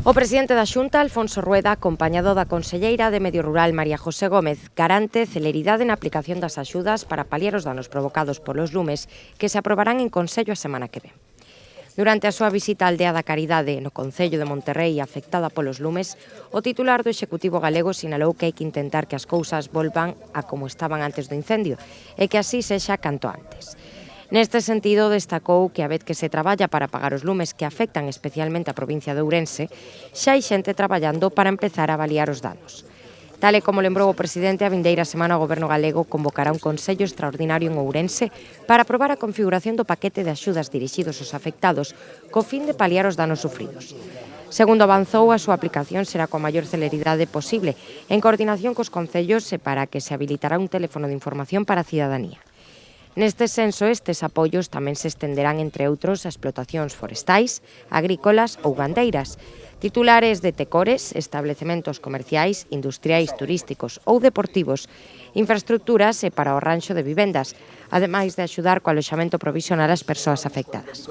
O presidente da Xunta, Alfonso Rueda, acompañado da conselleira de Medio Rural, María José Gómez, garante celeridade na aplicación das axudas para paliar os danos provocados polos lumes que se aprobarán en Consello a semana que ven. Durante a súa visita á Aldea da Caridade, no Concello de Monterrei, afectada polos lumes, o titular do Executivo galego sinalou que hai que intentar que as cousas volvan a como estaban antes do incendio e que así sexa canto antes. Neste sentido, destacou que a vez que se traballa para apagar os lumes que afectan especialmente a provincia de Ourense, xa hai xente traballando para empezar a avaliar os danos. Tal e como lembrou o presidente, a vindeira semana o Goberno galego convocará un Consello extraordinario en Ourense para aprobar a configuración do paquete de axudas dirixidos aos afectados co fin de paliar os danos sufridos. Segundo avanzou, a súa aplicación será coa maior celeridade posible, en coordinación cos concellos e para que se habilitará un teléfono de información para a cidadanía. Neste senso, estes apoios tamén se estenderán, entre outros, a explotacións forestais, agrícolas ou gandeiras, titulares de tecores, establecementos comerciais, industriais, turísticos ou deportivos, infraestructuras e para o arranxo de vivendas, ademais de axudar co aloxamento provisional ás persoas afectadas.